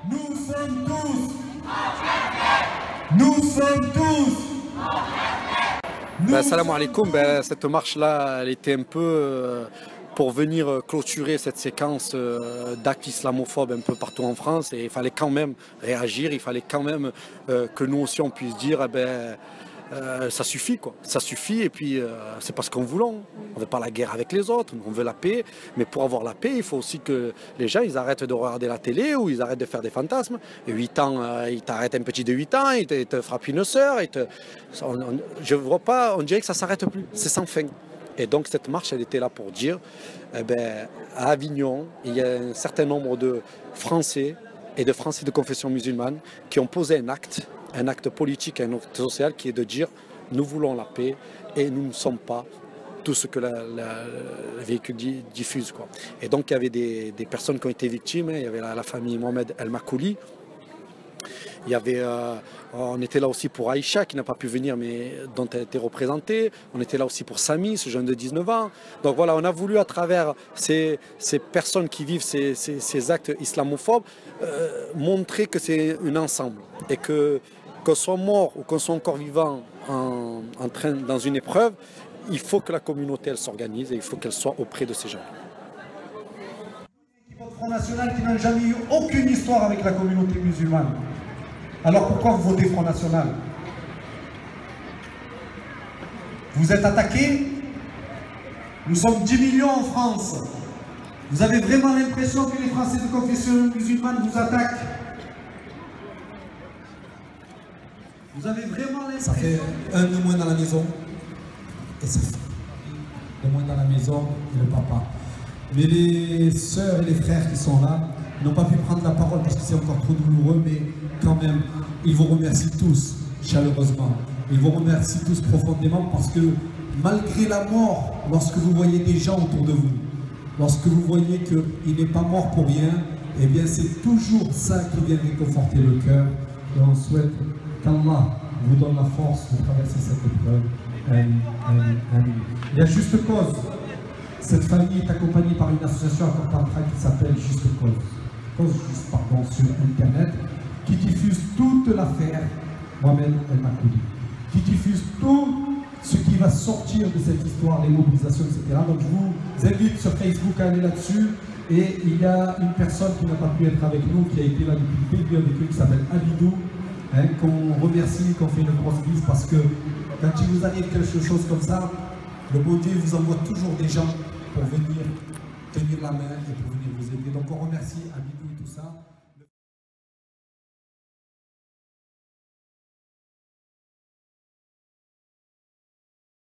Nous sommes tous. Nous sommes tous. Salam alaikum. Cette marche-là, elle était un peu pour venir clôturer cette séquence d'actes islamophobes un peu partout en France. Et il fallait quand même réagir, il fallait quand même que nous aussi on puisse dire ça suffit quoi, ça suffit et puis c'est pas ce qu'on voulait. On ne veut pas la guerre avec les autres, on veut la paix, mais pour avoir la paix, il faut aussi que les gens ils arrêtent de regarder la télé ou ils arrêtent de faire des fantasmes. Et 8 ans, ils t'arrêtent un petit de 8 ans, ils te frappent une sœur, je vois pas, on dirait que ça s'arrête plus, c'est sans fin. Et donc cette marche, elle était là pour dire, à Avignon, il y a un certain nombre de Français et de Français de confession musulmane qui ont posé un acte politique, un acte social qui est de dire nous voulons la paix et nous ne sommes pas tout ce que le véhicule diffuse, quoi. Et donc il y avait des personnes qui ont été victimes, il y avait la famille Mohamed El Makouli. Il y avait, on était là aussi pour Aïcha qui n'a pas pu venir mais dont elle a été représentée. On était là aussi pour Samy, ce jeune de 19 ans. Donc voilà, on a voulu à travers ces personnes qui vivent ces actes islamophobes montrer que c'est un ensemble et qu'on soit mort ou qu'on soit encore vivant dans une épreuve, il faut que la communauté elle s'organise et il faut qu'elle soit auprès de ces gens. Votre Front National qui n'a jamais eu aucune histoire avec la communauté musulmane. Alors pourquoi vous votez Front National? Vous êtes attaqués? Nous sommes 10 millions en France. Vous avez vraiment l'impression que les Français de confession musulmane vous attaquent? Vous avez vraiment l'impression... Ça fait un de moins dans la maison et ça fait de moins dans la maison et le papa. Mais les sœurs et les frères qui sont là n'ont pas pu prendre la parole parce que c'est encore trop douloureux, mais quand même, ils vous remercient tous chaleureusement. Ils vous remercient tous profondément parce que malgré la mort, lorsque vous voyez des gens autour de vous, lorsque vous voyez qu'il n'est pas mort pour rien, eh bien c'est toujours ça qui vient réconforter le cœur. Et on souhaite qu'Allah vous donne la force de traverser cette épreuve. Amen, amen, amen. Il y a Juste Cause. Cette famille est accompagnée par une association à Port-Pantral qui s'appelle Juste Cause, sur Internet, qui diffuse toute l'affaire Mohamed El Makouli, qui diffuse tout ce qui va sortir de cette histoire, les mobilisations, etc. Donc je vous invite sur Facebook à aller là-dessus. Et il y a une personne qui n'a pas pu être avec nous, qui a été là depuis le début avec eux, qui s'appelle Abidou, qu'on remercie, qu'on fait une grosse bise, parce que quand il vous arrive quelque chose comme ça, le bon Dieu vous envoie toujours des gens pour venir tenir la main et pour venir vous aider. Donc on remercie Abidou et tout ça.